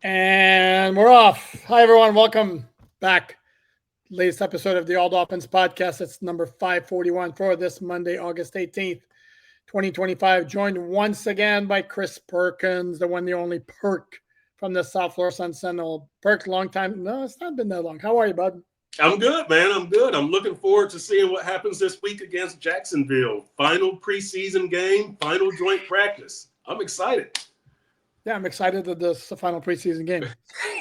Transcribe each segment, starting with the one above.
And we're off. Hi, everyone. Welcome back. Latest episode of the All Dolphins podcast. It's number 541 for this Monday, August 18th, 2025. Joined once again by Chris Perkins, the one, the only Perk from the South Florida Sun Sentinel. Perk, long time. No, it's not been that long. How are you, bud? I'm good, man. I'm good. I'm looking forward to seeing what happens this week against Jacksonville. Final preseason game, final joint practice. I'm excited. Yeah, I'm excited that this is the final preseason game.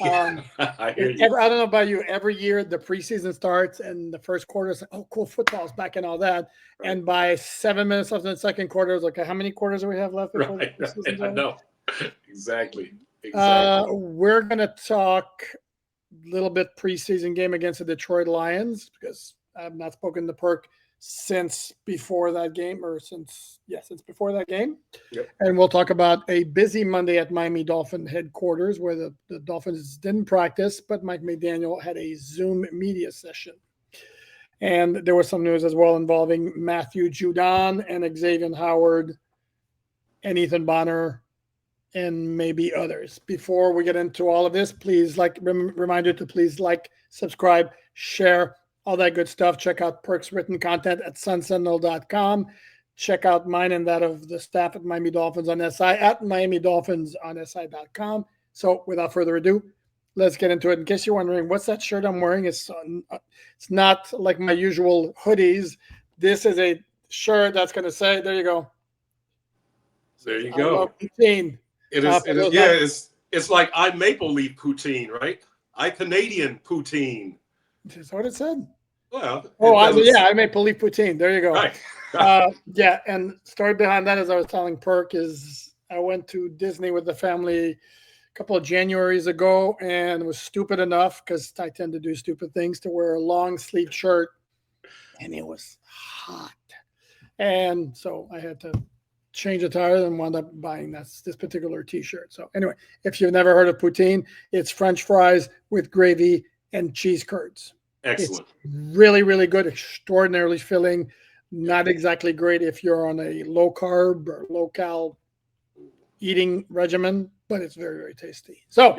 I hear you. I don't know about you. Every year the preseason starts and the first quarter is like, oh, cool, football's back and all that. Right. And by 7 minutes left in the second quarter, it's like, how many quarters do we have left before the preseason's over? I know. Exactly. We're going to talk a little bit preseason game against the Detroit Lions because I've not spoken to Perk since before that game since before that game. Yep. And we'll talk about a busy Monday at Miami Dolphin headquarters where the Dolphins didn't practice, but Mike McDaniel had a Zoom media session. And there was some news as well involving Matthew Judon and Xavien Howard and Ethan Bonner and maybe others. Before we get into all of this, please reminder to please subscribe, share, all that good stuff. Check out Perk's written content at sunsentinel.com. Check out mine and that of the staff at Miami Dolphins on SI at Miami Dolphins on SI.com. So without further ado, let's get into it. In case you're wondering, what's that shirt I'm wearing? It's not like my usual hoodies. This is a shirt that's going to say, there you go. There you go. Poutine. It's like I Maple Leaf poutine, right? I Canadian poutine. Is that what it said? Well, I made Maple poutine. There you go. Right. And story behind that, as I was telling Perk, is I went to Disney with the family a couple of Januaries ago and was stupid enough, because I tend to do stupid things, to wear a long sleeve shirt, and it was hot. And so I had to change the tire and wound up buying this particular T-shirt. So anyway, if you've never heard of poutine, it's French fries with gravy and cheese curds. Excellent. It's really, really good, extraordinarily filling. Not exactly great if you're on a low carb or low cal eating regimen, but it's very, very tasty. So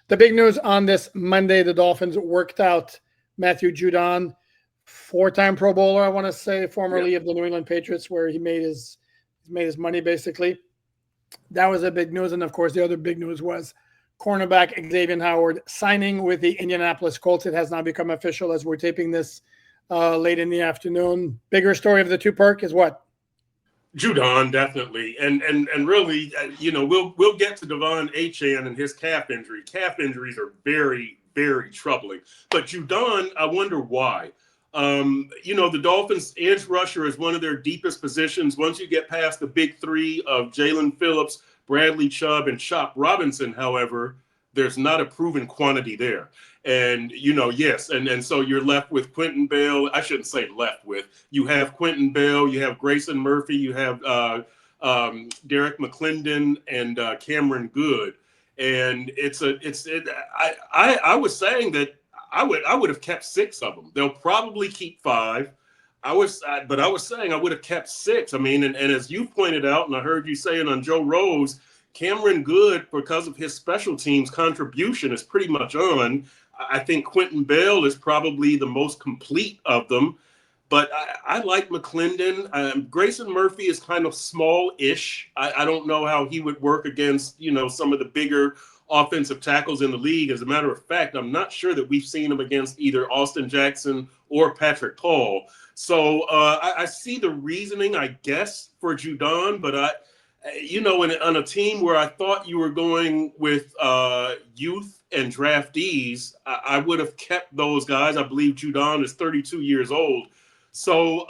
The big news on this Monday, the Dolphins worked out Matthew Judon, 4-time Pro Bowler, I want to say, formerly of the New England Patriots, where he made his money basically. That was a big news. And of course, the other big news was cornerback Xavien Howard signing with the Indianapolis Colts. It has now become official as we're taping this late in the afternoon. Bigger story of the two, Perk, is what? Judon, definitely. And really, we'll get to Devon Achane and his calf injury. Calf injuries are very, very troubling. But Judon, I wonder why. The Dolphins' edge rusher is one of their deepest positions. Once you get past the big three of Jalen Phillips, Bradley Chubb, and Chop Robinson, however, there's not a proven quantity there. And, and so you're left with Quentin Bell. I shouldn't say left with. You have Quentin Bell, you have Grayson Murphy, you have Derek McClendon, and Cameron Good. And I was saying that I would have kept 6 of them. They'll probably keep 5. But I was saying I would have kept 6. I mean, and as you pointed out, and I heard you saying on Joe Rose, Cameron Good, because of his special teams contribution, is pretty much on. I think Quentin Bell is probably the most complete of them. But I like McClendon. Grayson Murphy is kind of small-ish. I don't know how he would work against, some of the bigger offensive tackles in the league. As a matter of fact, I'm not sure that we've seen him against either Austin Jackson or Patrick Paul. So I see the reasoning, I guess, for Judon, but on a team where I thought you were going with youth and draftees, I would have kept those guys. I believe Judon is 32 years old. So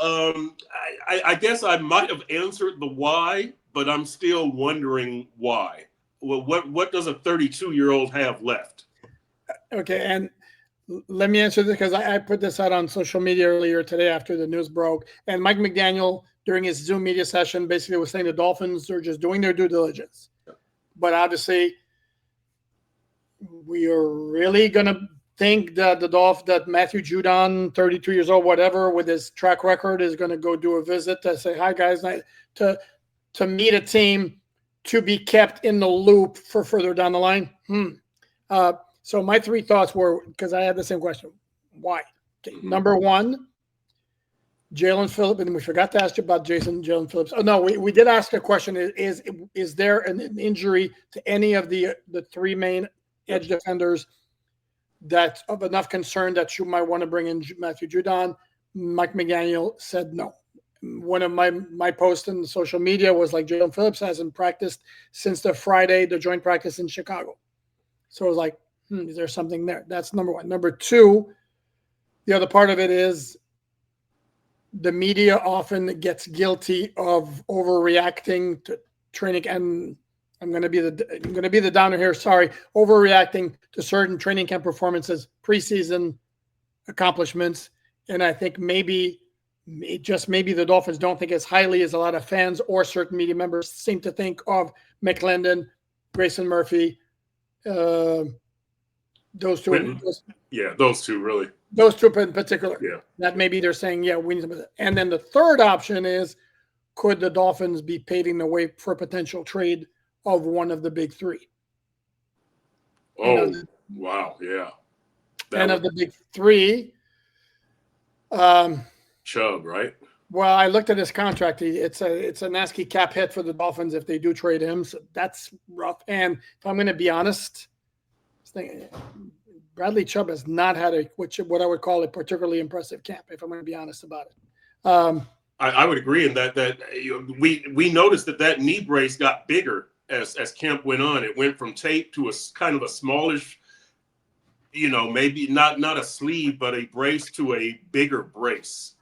I guess I might have answered the why, but I'm still wondering why. Well, what does a 32-year-old have left? Okay, and let me answer this because I put this out on social media earlier today after the news broke. And Mike McDaniel, during his Zoom media session, basically was saying the Dolphins are just doing their due diligence. But obviously, we are really going to think that that Matthew Judon, 32 years old, whatever, with his track record, is going to go do a visit to say, hi, guys, to meet a team to be kept in the loop for further down the line. So my three thoughts were, because I had the same question. Why? Okay, number one, Jalen Phillips, and we forgot to ask you about Jalen Phillips. Oh no, we did ask a question: is there an injury to any of the three main edge defenders that's of enough concern that you might want to bring in Matthew Judon? Mike McDaniel said no. One of my posts in social media was like, Jalen Phillips hasn't practiced since the joint practice in Chicago. So I was like, is there something there? That's number one. Number two, the other part of it is the media often gets guilty of overreacting to training, and I'm going to be the downer here. Sorry, overreacting to certain training camp performances, preseason accomplishments, and I think maybe the Dolphins don't think as highly as a lot of fans or certain media members seem to think of McClendon, Grayson Murphy, those two. Those two really. Those two in particular. Yeah. That maybe they're saying, yeah, we need to. And then the third option is, could the Dolphins be paving the way for a potential trade of one of the big three? Oh, wow. Yeah. Of the big three. Chubb, right? Well, I looked at his contract. It's a nasty cap hit for the Dolphins if they do trade him. So that's rough. And if I'm going to be honest, Bradley Chubb has not had what I would call a particularly impressive camp, if I'm going to be honest about it. I would agree in that we noticed that knee brace got bigger as camp went on. It went from tape to a kind of a smallish, maybe not a sleeve, but a brace to a bigger brace.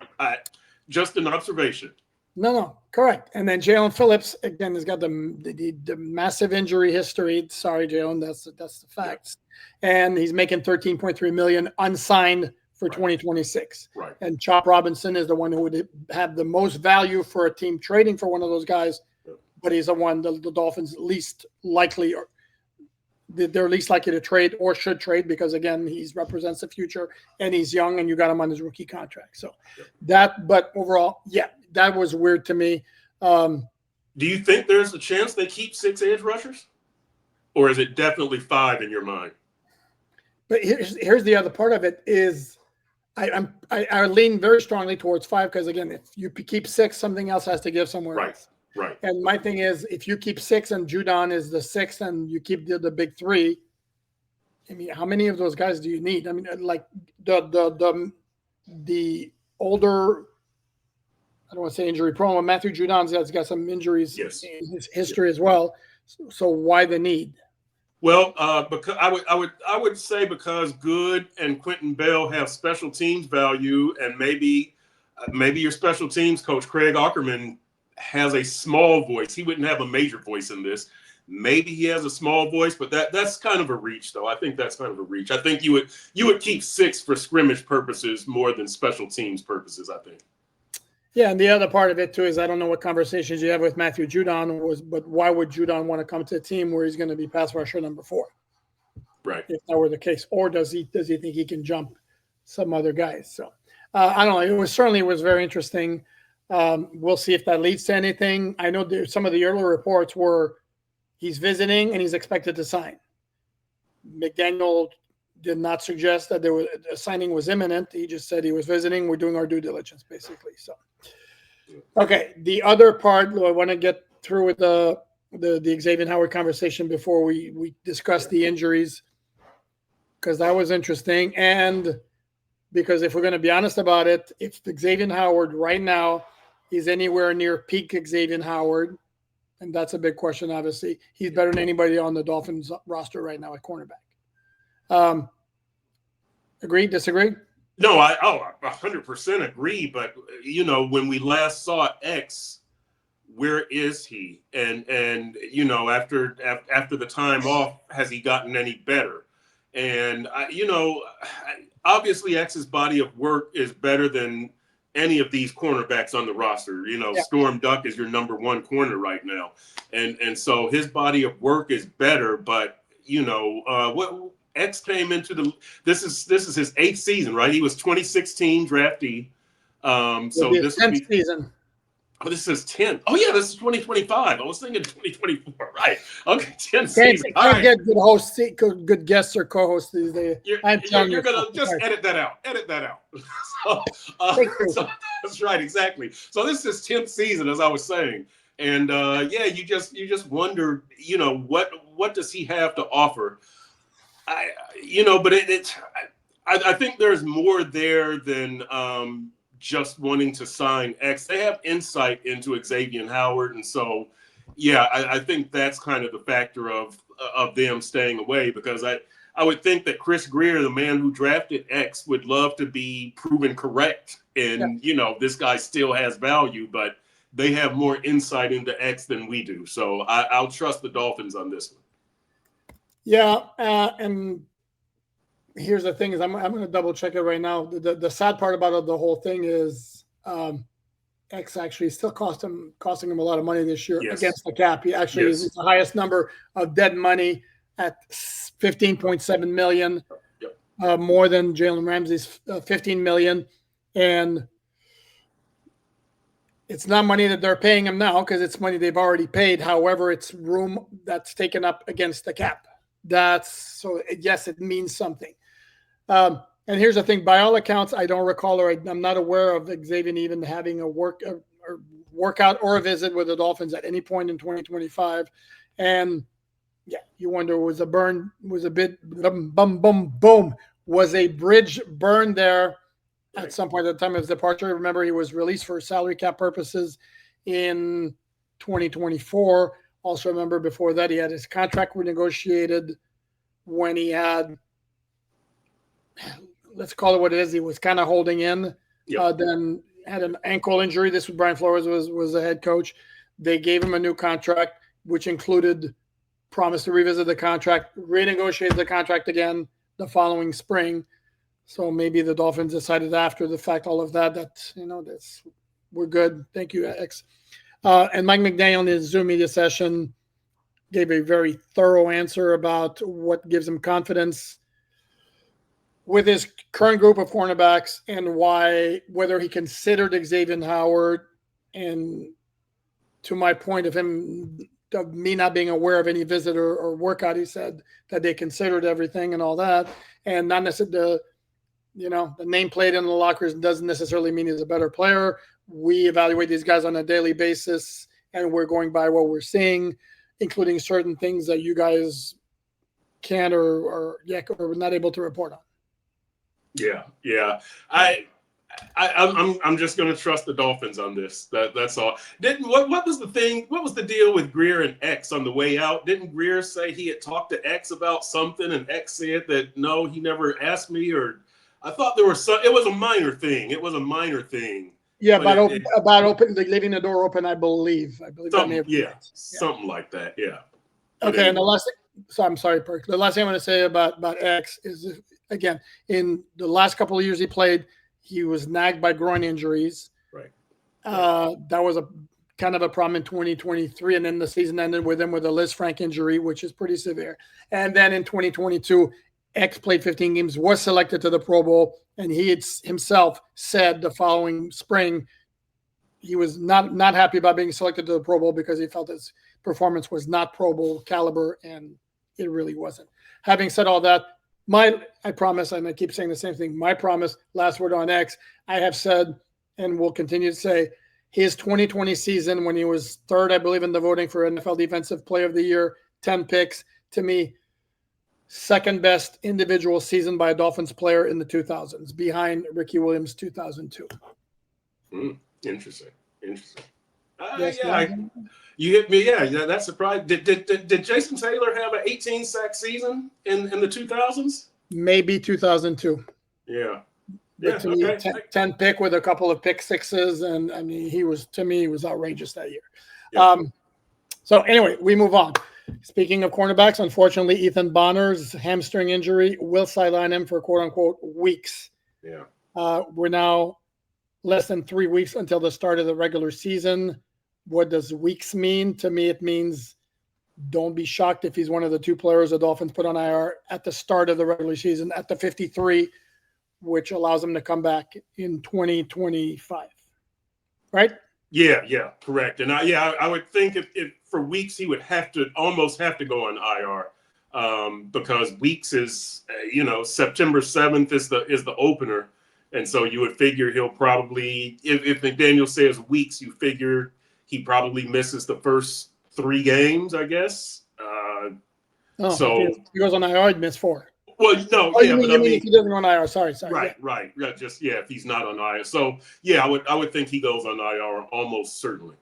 Just an observation. No, correct. And then Jalen Phillips again has got the massive injury history. Sorry, Jalen, that's the facts. And he's making $13.3 million unsigned for 2026. Right. And Chop Robinson is the one who would have the most value for a team trading for one of those guys. But he's the one the Dolphins least likely, or they're least likely to trade or should trade, because again, he represents the future and he's young and you got him on his rookie contract. So but overall, yeah, that was weird to me. Do you think there's a chance they keep 6 edge rushers, or is it definitely 5 in your mind? But here's the other part of it is I lean very strongly towards 5, because again, if you keep 6, something else has to give somewhere else. Right. And my thing is, if you keep 6 and Judon is the 6th and you keep the big 3, I mean, how many of those guys do you need? I mean, like the older, I don't want to say injury prone, but Matthew Judon's got some injuries in his history as well. So why the need? Well, because I would say because Good and Quentin Bell have special teams value, and maybe your special teams coach Craig Aukerman has a small voice. He wouldn't have a major voice in this. Maybe he has a small voice, but that's kind of a reach, though. I think that's kind of a reach. I think you would keep 6 for scrimmage purposes more than special teams purposes, I think. Yeah, and the other part of it, too, is I don't know what conversations you have with Matthew Judon, but why would Judon want to come to a team where he's going to be pass rusher number 4? Right. If that were the case. Or does he think he can jump some other guys? So, I don't know. It was very interesting. We'll see if that leads to anything. I know some of the earlier reports were he's visiting and he's expected to sign. McDaniel did not suggest that a signing was imminent. He just said he was visiting. We're doing our due diligence, basically. So, okay. The other part I want to get through with the Xavien Howard conversation before we discuss the injuries, because that was interesting. And because if we're going to be honest about it, if Xavien Howard right now is anywhere near peak Xavien Howard, and that's a big question, obviously, he's better than anybody on the Dolphins roster right now at cornerback. Agree? Disagree? No, I 100% agree. But when we last saw X, where is he? And after the time off, has he gotten any better? And obviously X's body of work is better than any of these cornerbacks on the roster. Storm Duck is your number 1 corner right now, and so his body of work is better. But what X came into this is his 8th season, right? He was 2016 draftee. So this 10th season. Oh, this is 10. Oh, yeah, this is 2025. I was thinking 2024. Right. Okay, 10 Can't, season. All can't right. get good hosts, good guests or co-hosts these days. I'm telling You're you, going to just edit that out. Edit that out. so, so that's right, exactly. So this is 10th season, as I was saying. And yeah, you just wonder, what does he have to offer? But I think there's more there than just wanting to sign X. They have insight into Xavien Howard, and so yeah, I think that's kind of the factor of them staying away, because I would think that Chris Greer, the man who drafted X, would love to be proven correct, and this guy still has value, but they have more insight into X than we do. So I'll trust the Dolphins on this one. Yeah, and here's the thing: is I'm going to double check it right now. The sad part about the whole thing is X actually still costing him a lot of money this year against the cap. He actually is the highest number of dead money at $15.7 million, more than Jalen Ramsey's $15 million, and it's not money that they're paying him now because it's money they've already paid. However, it's room that's taken up against the cap. Yes, it means something. And here's the thing: by all accounts, I don't recall, or I'm not aware of Xavien even having a workout or a visit with the Dolphins at any point in 2025. And yeah, you wonder, was a bit boom, was a bridge burned there at some point at the time of his departure? Remember, he was released for salary cap purposes in 2024. Also, remember before that, he had his contract renegotiated when he had, let's call it what it is, he was kind of holding in. Then had an ankle injury. This was Brian Flores was the head coach. They gave him a new contract, which included promise to revisit the contract, renegotiate the contract again the following spring. So maybe the Dolphins decided after the fact, all of that, we're good. Thank you, X. And Mike McDaniel in his Zoom media session gave a very thorough answer about what gives him confidence with his current group of cornerbacks and whether he considered Xavien Howard. And to my point of me not being aware of any visit or workout, he said that they considered everything and all that, and not necessarily the nameplate in the lockers doesn't necessarily mean he's a better player. We evaluate these guys on a daily basis, and we're going by what we're seeing, including certain things that you guys can't or not able to report on. Yeah. I'm just going to trust the Dolphins on this. That's all. What was the thing? What was the deal with Greer and X on the way out? Didn't Greer say he had talked to X about something, and X said that no, he never asked me? Or I thought there was it was a minor thing. Yeah, about leaving the door open. I believe something like that. Yeah. Okay, and the last thing. So I'm sorry, Perk. The last thing I'm going to say about X is, again, in the last couple of years he played, he was nagged by groin injuries. Right. That was a kind of a problem in 2023, and then the season ended with him with a Liz Frank injury, which is pretty severe. And then in 2022, X played 15 games, was selected to the Pro Bowl, and he himself said the following spring he was not happy about being selected to the Pro Bowl because he felt his performance was not Pro Bowl caliber, and it really wasn't. Having said all that, I promise, and I keep saying the same thing, my promise, last word on X, I have said and will continue to say, his 2020 season when he was third, I believe, in the voting for NFL Defensive Player of the Year, 10 picks, to me, second best individual season by a Dolphins player in the 2000s, behind Ricky Williams' 2002. Interesting. You hit me. Yeah, that's surprising. Did Jason Taylor have an 18 sack season in the 2000s? Maybe 2002. Yeah. But to me, 10 pick with a couple of pick sixes, and I mean, he was outrageous that year. Yeah. So anyway, we move on. Speaking of cornerbacks, unfortunately, Ethan Bonner's hamstring injury will sideline him for quote unquote weeks. Yeah. We're now less than 3 weeks until the start of the regular season. What does weeks mean? To me, it means don't be shocked if he's one of the two players the Dolphins put on IR at the start of the regular season at the 53, which allows him to come back in 2025. Right? Yeah, correct. And I would think if for Weeks he would almost have to go on IR, because Weeks is September 7th is the opener, and so you would figure he'll probably, if McDaniel says Weeks, you figure he probably misses the first 3 games, I guess. If he goes on IR, he'd miss 4. Well, no, you mean if he doesn't go on IR? Sorry. Right, yeah. right. Yeah, if he's not on IR. So yeah, I would think he goes on IR almost certainly.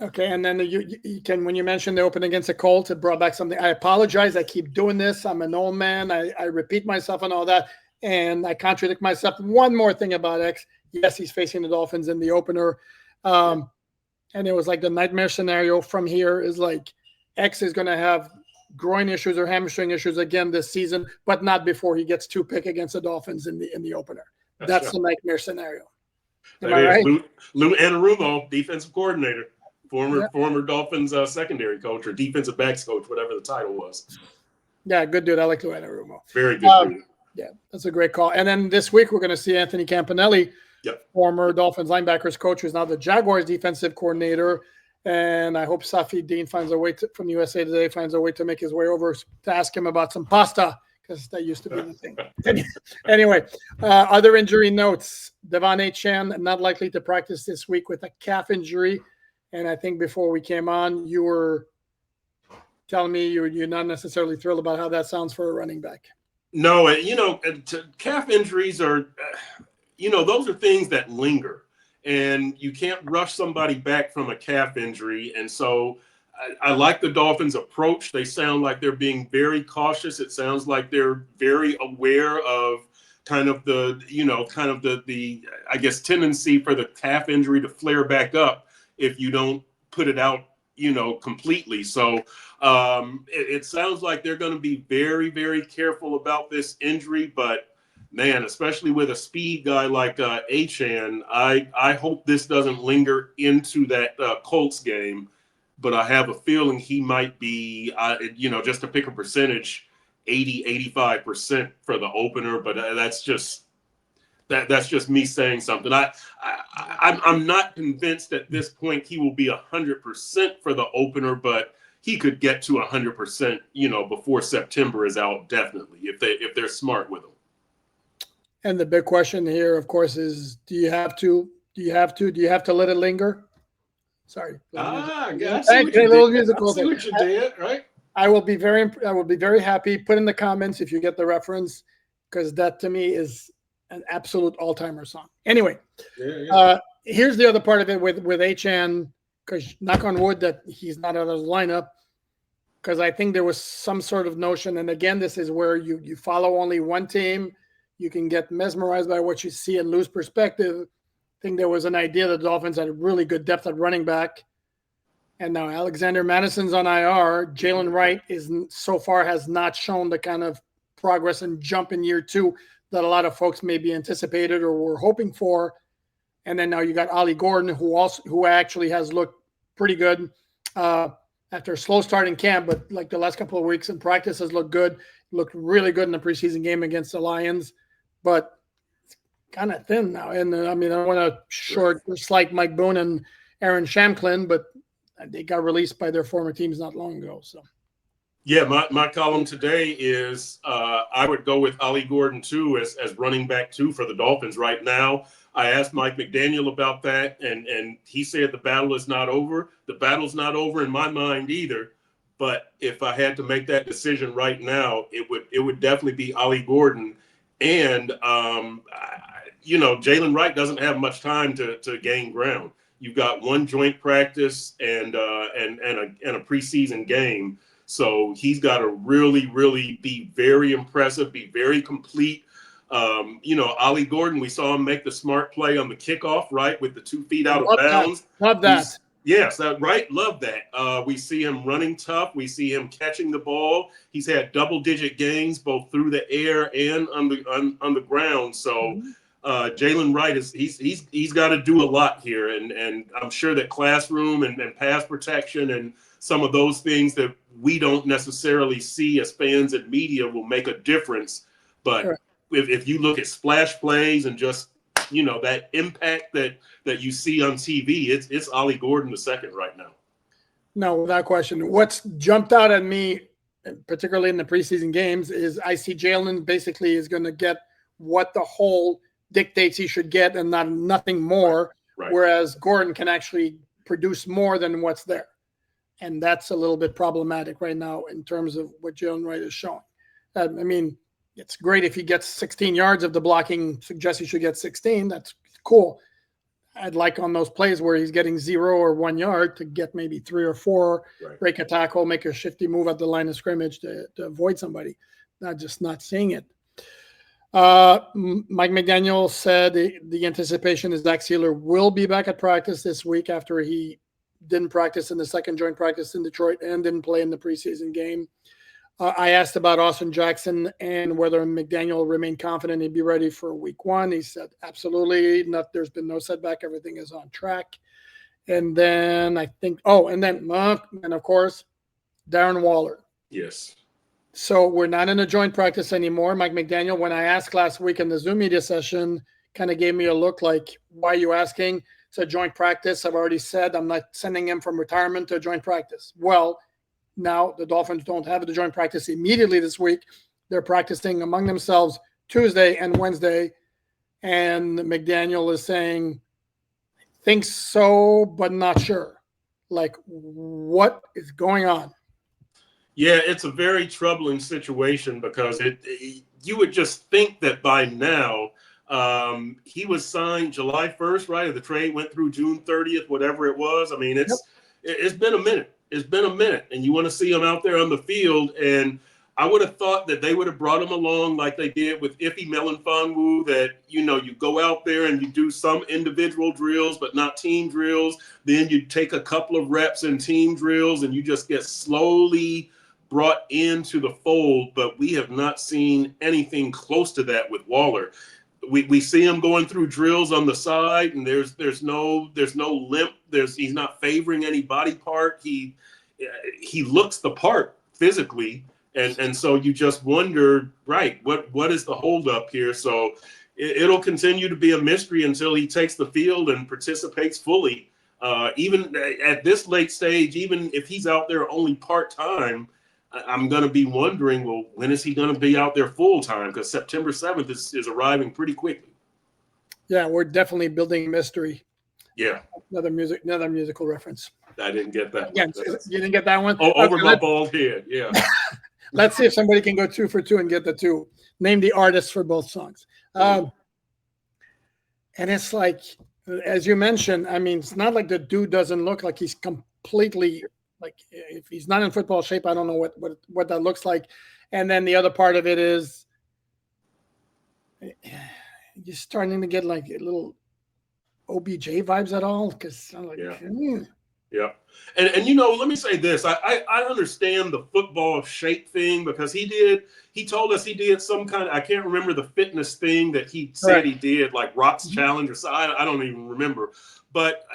Okay, and then you can, when you mentioned the open against the Colts, it brought back something. I apologize. I keep doing this. I'm an old man. I repeat myself and all that, and I contradict myself. One more thing about X. Yes, he's facing the Dolphins in the opener, and it was like the nightmare scenario from here is like X is going to have groin issues or hamstring issues again this season, but not before he gets 2 pick against the Dolphins in the opener. That's the nightmare scenario. Am I right? Lou Anarumo, defensive coordinator. Former Dolphins secondary coach or defensive backs coach, whatever the title was. Yeah, good dude. I like Lou Anarumo. Very good dude. Yeah, that's a great call. And then this week we're going to see Anthony Campanelli, former Dolphins linebackers coach, who's now the Jaguars defensive coordinator. And I hope Safi Dean finds a way from USA Today finds a way to make his way over to ask him about some pasta, because that used to be the thing. Anyway, other injury notes. Devon Achane not likely to practice this week with a calf injury. And I think before we came on, you were telling me you're not necessarily thrilled about how that sounds for a running back. No, calf injuries are, those are things that linger, and you can't rush somebody back from a calf injury. And so I like the Dolphins' approach. They sound like they're being very cautious. It sounds like they're very aware of kind of the I guess tendency for the calf injury to flare back up if you don't put it out, completely. So it sounds like they're going to be very, very careful about this injury. But man, especially with a speed guy like Achane, I hope this doesn't linger into that Colts game. But I have a feeling he might be, just to pick a percentage, 80-85% for the opener. But that's just me saying something. I'm not convinced at this point he will be 100% for the opener, but he could get to 100%, before September is out, definitely, if they're smart with him. And the big question here, of course, is do you have to let it linger? Sorry. I see what you did, right? I will be very happy. Put in the comments if you get the reference, because that to me is an absolute all-timer song. Anyway, here's the other part of it with Achane, because knock on wood that he's not out of the lineup, because I think there was some sort of notion, and again, this is where you follow only one team, you can get mesmerized by what you see and lose perspective. I think there was an idea that the Dolphins had a really good depth at running back, and now Alexander Madison's on IR. Jalen Wright so far has not shown the kind of progress and jump in year 2 that a lot of folks maybe anticipated or were hoping for. And then now you got Ollie Gordon, who actually has looked pretty good after a slow start in camp, but like the last couple of weeks in practice has looked good. Looked really good in the preseason game against the Lions, but it's kind of thin now. And I don't want to short or slight Mike Boone and Aaron Shamklin, but they got released by their former teams not long ago. So. Yeah, my column today is I would go with Ollie Gordon too as running back 2 for the Dolphins right now. I asked Mike McDaniel about that, and he said the battle is not over. The battle's not over in my mind either. But if I had to make that decision right now, it would definitely be Ollie Gordon. And Jalen Wright doesn't have much time to gain ground. You've got one joint practice and a preseason game. So he's got to really, really be very impressive, be very complete. Ollie Gordon, we saw him make the smart play on the kickoff, right, with the 2 feet out of bounds. Love that. Yes, right. Love that. We see him running tough. We see him catching the ball. He's had double-digit gains both through the air and on the ground. So Jalen Wright he's got to do a lot here, and I'm sure that classroom and pass protection and some of those things that we don't necessarily see as fans and media will make a difference. But if you look at splash plays and just that impact that you see on TV. It's Ollie Gordon II right now. No, without question. What's jumped out at me, particularly in the preseason games, is I see Jalen basically is going to get what the whole dictates he should get and nothing more, Right. whereas Gordon can actually produce more than what's there. And that's a little bit problematic right now in terms of what Jalen Wright is showing. I mean, it's great if he gets 16 yards if the blocking suggests he should get 16. That's cool. I'd like on those plays where he's getting 0 or 1 yard to get maybe 3 or 4, right. break a tackle, make a shifty move at the line of scrimmage to avoid somebody. Not seeing it. Mike McDaniel said the anticipation is Zach Sealer will be back at practice this week after he didn't practice in the second joint practice in Detroit and didn't play in the preseason game. I asked about Austin Jackson and whether McDaniel remained confident he'd be ready for week 1. He said, absolutely. There's been no setback. Everything is on track. And then and of course, Darren Waller. Yes. So we're not in a joint practice anymore. Mike McDaniel, when I asked last week in the Zoom media session, kind of gave me a look like, why are you asking? It's a joint practice. I've already said I'm not sending him from retirement to a joint practice. Well, now the Dolphins don't have the joint practice immediately this week. They're practicing among themselves Tuesday and Wednesday. And McDaniel is saying, thinks so, but not sure. Like, what is going on? Yeah, it's a very troubling situation because you would just think that by now he was signed July 1st, right? The trade went through June 30th, whatever it was. I mean, it's been a minute. It's been a minute, and you want to see him out there on the field. And I would have thought that they would have brought him along like they did with Ife Melifonwu, that, you go out there and you do some individual drills, but not team drills. Then you take a couple of reps in team drills, and you just get slowly brought into the fold. But we have not seen anything close to that with Waller. We see him going through drills on the side, and there's no limp. He's not favoring any body part. He looks the part physically, and so you just wonder, right, what is the holdup here? So it'll continue to be a mystery until he takes the field and participates fully. Even at this late stage, even if he's out there only part-time, I'm going to be wondering, well, when is he going to be out there full time? Because September 7th is arriving pretty quickly. Yeah, we're definitely building mystery. Yeah. Another musical reference. I didn't get that. Again, you didn't get that one? Oh, over my bald head. Yeah. Let's see if somebody can go 2 for 2 and get the 2. Name the artists for both songs. And it's like, as you mentioned, I mean, it's not like the dude doesn't look like he's completely. Like, if he's not in football shape, I don't know what that looks like. And then the other part of it is you're starting to get like a little OBJ vibes at all. Because I'm like, Yeah. And let me say this. I understand the football shape thing because he told us he did some kind of, I can't remember the fitness thing that he said he did, like Rock's Challenge or so. I don't even remember. But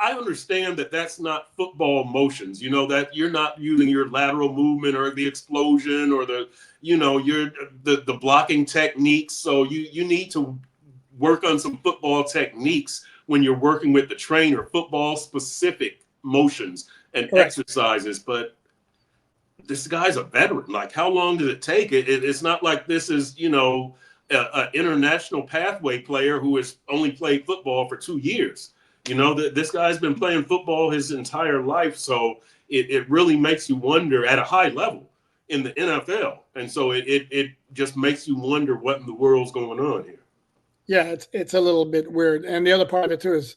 I understand that that's not football motions, that you're not using your lateral movement or the explosion or the blocking techniques. So you need to work on some football techniques when you're working with the trainer, football specific motions and exercises. But this guy's a veteran. Like, how long did it take? It's not like this is, an international pathway player who has only played football for 2 years. This guy's been playing football his entire life. So it really makes you wonder at a high level in the NFL. And so it just makes you wonder what in the world's going on here. Yeah, it's a little bit weird. And the other part of it too is,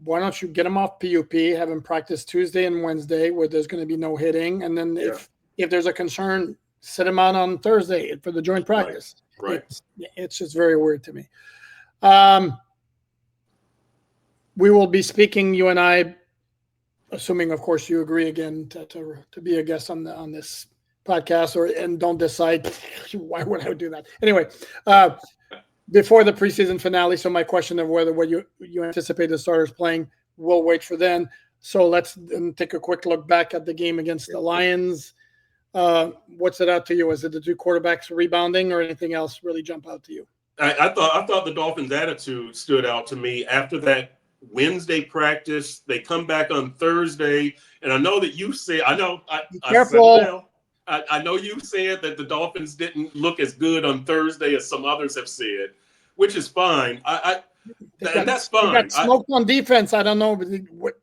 why don't you get him off PUP, have him practice Tuesday and Wednesday where there's going to be no hitting. And then if there's a concern, sit him out on Thursday for the joint practice. Right. It's just very weird to me. We will be speaking, you and I, assuming, of course, you agree again to be a guest on this podcast, and don't decide why would I do that. Anyway, before the preseason finale, so my question of whether what you anticipate the starters playing, we'll wait for then. So let's take a quick look back at the game against the Lions. What's it out to you? Is it the 2 quarterbacks rebounding or anything else really jump out to you? I thought the Dolphins' attitude stood out to me after that Wednesday practice. They come back on Thursday, and I know that you said, Be I said it careful. now. I know you said that the Dolphins didn't look as good on Thursday as some others have said, which is fine. And that's They fine. got smoked on defense. I don't know. But what,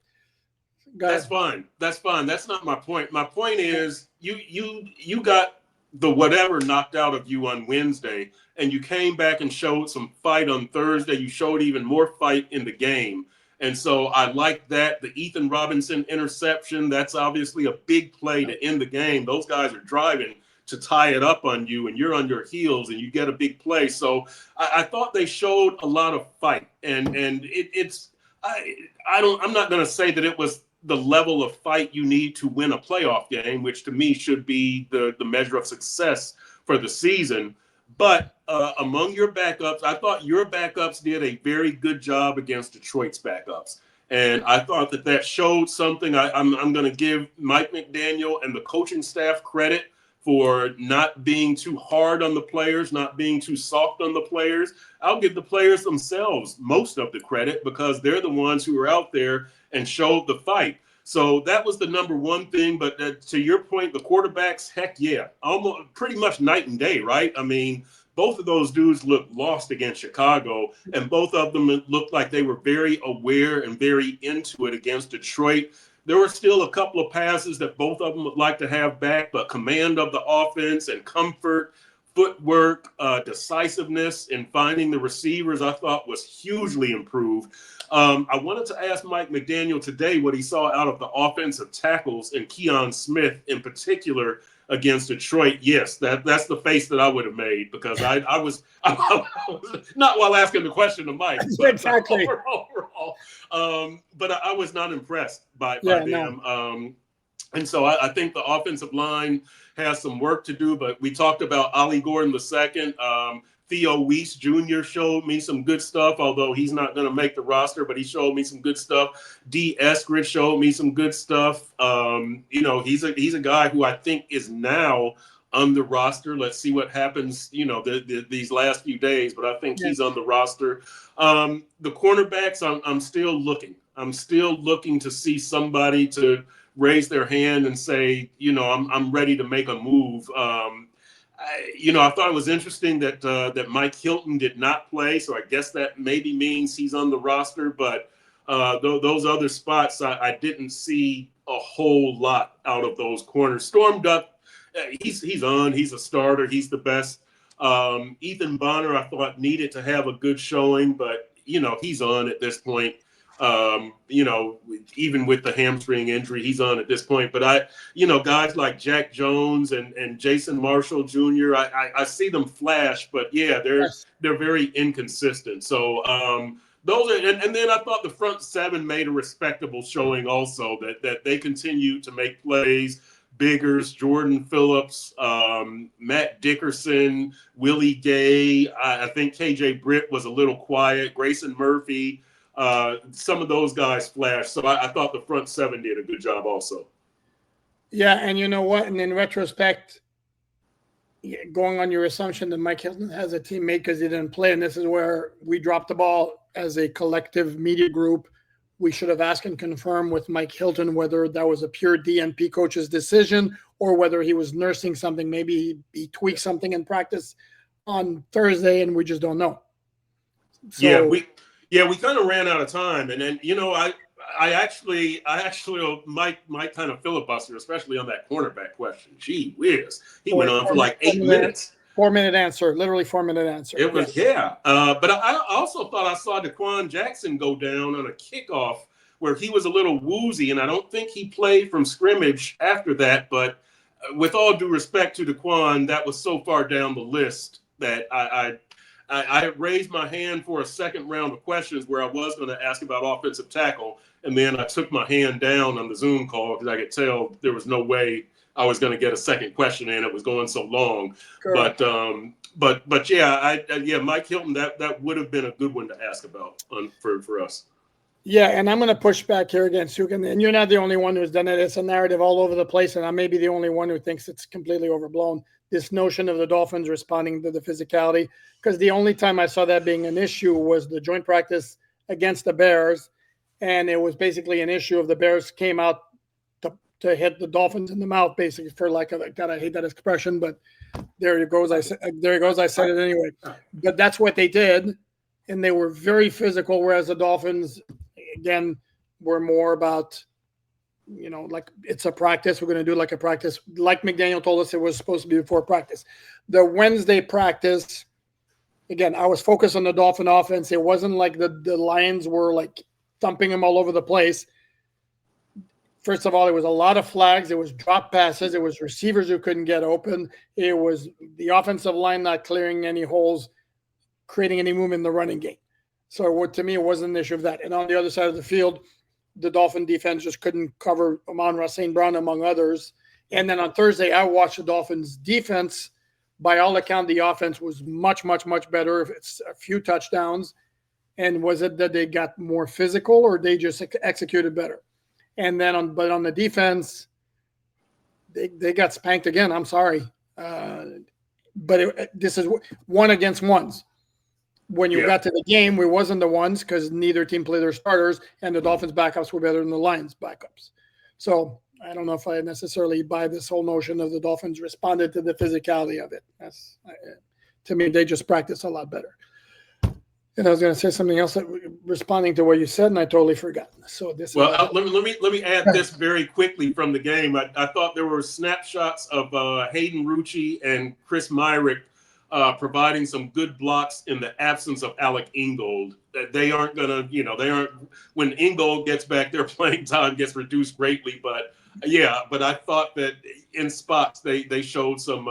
go That's ahead. fine. That's fine. That's not my point. My point is you got the whatever knocked out of you on Wednesday, and you came back and showed some fight on Thursday. You showed even more fight in the game. And so I like that. The Ethan Robinson interception, that's obviously a big play to end the game. Those guys are driving to tie it up on you, and you're on your heels, and you get a big play. So I thought they showed a lot of fight, and it's I'm not going to say that it was the level of fight you need to win a playoff game, which to me should be the measure of success for the season. But among your backups, I thought your backups did a very good job against Detroit's backups. And I thought that showed something. I'm going to give Mike McDaniel and the coaching staff credit for not being too hard on the players, not being too soft on the players. I'll give the players themselves most of the credit because they're the ones who are out there and showed the fight. So that was the number one thing. But to your point, the quarterbacks, heck yeah, almost pretty much night and day, right? I mean, both of those dudes looked lost against Chicago, and both of them looked like they were very aware and very into it against Detroit. There were still a couple of passes that both of them would like to have back, but command of the offense and comfort, footwork, decisiveness in finding the receivers, I thought was hugely improved. I wanted to ask Mike McDaniel today what he saw out of the offensive tackles and Keon Smith in particular against Detroit. Yes, that's the face that I would have made because I was not while asking the question to Mike, but Exactly. overall. But I was not impressed by Yeah, them. no. And so I think the offensive line has some work to do, but we talked about Ollie Gordon II. Theo Weiss Jr. showed me some good stuff, although he's not going to make the roster, but he showed me some good stuff. D. Eskridge showed me some good stuff. He's a guy who I think is now on the roster. Let's see what happens, these last few days, but I think Yeah. he's on the roster. The cornerbacks, I'm still looking. I'm still looking to see somebody to raise their hand and say, I'm ready to make a move. I thought it was interesting that Mike Hilton did not play, so I guess that maybe means he's on the roster. But those other spots, I didn't see a whole lot out of those corners. Storm Duck, he's on. He's a starter. He's the best. Ethan Bonner, I thought needed to have a good showing, but he's on at this point. Even with the hamstring injury, he's on at this point. But guys like Jack Jones and Jason Marshall Jr., I see them flash, but yeah, they're very inconsistent. So those are, and then I thought the front seven made a respectable showing also that they continue to make plays. Biggers, Jordan Phillips, Matt Dickerson, Willie Gay. I think KJ Britt was a little quiet. Grayson Murphy. Some of those guys flashed. So I thought the front seven did a good job also. Yeah, and you know what? And in retrospect, going on your assumption that Mike Hilton has a teammate because he didn't play, and this is where we dropped the ball as a collective media group. We should have asked and confirmed with Mike Hilton whether that was a pure DNP coach's decision or whether he was nursing something. Maybe he tweaked something in practice on Thursday, and we just don't know. So, we kind of ran out of time, and then I actually Mike kind of filibustered, especially on that cornerback question. Gee whiz, he went on for like 8 minutes. 4-minute answer, literally 4-minute answer. It was, yeah. But I also thought I saw DaQuan Jackson go down on a kickoff where he was a little woozy, and I don't think he played from scrimmage after that. But with all due respect to DaQuan, that was so far down the list that I raised my hand for a second round of questions where I was going to ask about offensive tackle, and then I took my hand down on the Zoom call because I could tell there was no way I was going to get a second question in. It was going so long. Correct. But yeah, Mike Hilton, that would have been a good one to ask about for us. Yeah, and I'm going to push back here again, Sukin, and you're not the only one who's done it. It's a narrative all over the place, and I may be the only one who thinks it's completely overblown. this notion of the Dolphins responding to the physicality, because the only time I saw that being an issue was the joint practice against the Bears, and it was basically an issue of the Bears came out to hit the Dolphins in the mouth, basically, for like God, I hate that expression, but there it goes. I said it anyway. But that's what they did, and they were very physical. Whereas the Dolphins, again, were more about, like it's a practice. We're going to do like a practice, like McDaniel told us it was supposed to be before practice. The Wednesday practice, again, I was focused on the Dolphin offense. It wasn't like the Lions were like thumping them all over the place. First of all, it was a lot of flags. It was drop passes. It was receivers who couldn't get open. It was the offensive line not clearing any holes, creating any movement in the running game. So to me, it wasn't an issue of that. And on the other side of the field, the Dolphin defense just couldn't cover Amon-Ra St. Brown, among others. And then on Thursday, I watched the Dolphins defense. By all accounts, the offense was much, much, much better. It's a few touchdowns. And was it that they got more physical or they just executed better? And then on the defense, they got spanked again. I'm sorry. But this is one against ones. When you got to the game, we wasn't the ones because neither team played their starters, and the Dolphins' backups were better than the Lions' backups. So I don't know if I necessarily buy this whole notion of the Dolphins responded to the physicality of it. To me, they just practice a lot better. And I was going to say something else, responding to what you said, and I totally forgot. So this. Well, let me add this very quickly from the game. I thought there were snapshots of Hayden Rucci and Chris Myrick providing some good blocks in the absence of Alec Ingold. They aren't going to, when Ingold gets back, their playing time gets reduced greatly. But but I thought that in spots they showed some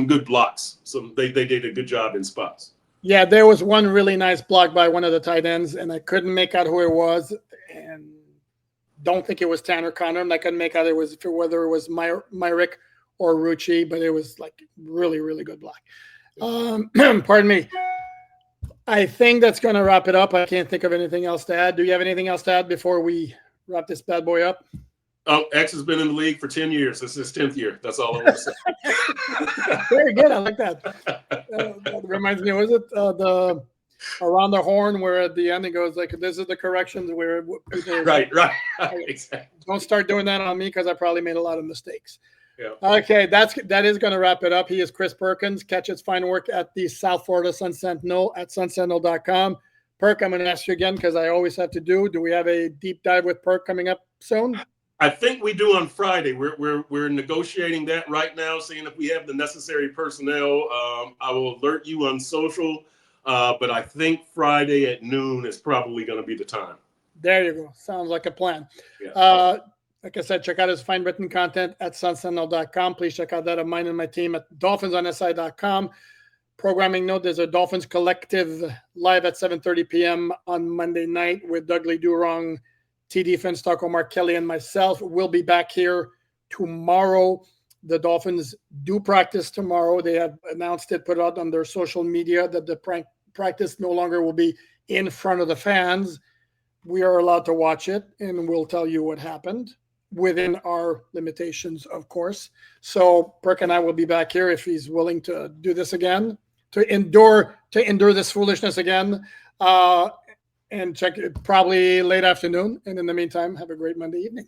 good blocks. They did a good job in spots. Yeah, there was one really nice block by one of the tight ends, and I couldn't make out who it was, and don't think it was Tanner Connor, and I couldn't make out whether it was Myrick or Rucci, but it was like really, really good block. Pardon me. I think that's going to wrap it up. I can't think of anything else to add. Do you have anything else to add before we wrap this bad boy up? Oh, X has been in the league for 10 years. This is his 10th year. That's all I want to say. Very good. I like that. That reminds me, was it the around the horn where at the end it goes like, this is the corrections where people right. Exactly. Don't start doing that on me because I probably made a lot of mistakes. Yeah. Okay, that is going to wrap it up. He is Chris Perkins. Catch his fine work at the South Florida Sun Sentinel at sunsentinel.com. Perk, I'm going to ask you again because I always have to do we have a deep dive with Perk coming up soon? I think we do on Friday. We're negotiating that right now, seeing if we have the necessary personnel. I will alert you on social, but I think Friday at noon is probably going to be the time. There you go. Sounds like a plan. Yeah. Like I said, check out his fine written content at sunsentinel.com. Please check out that of mine and my team at dolphinsonsi.com. Programming note, there's a Dolphins Collective live at 7:30 p.m. on Monday night with Dudley Durong, TD Finstock, Mark Kelly, and myself. We'll be back here tomorrow. The Dolphins do practice tomorrow. They have announced it, put it out on their social media that the practice no longer will be in front of the fans. We are allowed to watch it, and we'll tell you what happened within our limitations, of course. So Perk and I will be back here if he's willing to do this again, to endure this foolishness again. And check it probably late afternoon. And in the meantime, have a great Monday evening.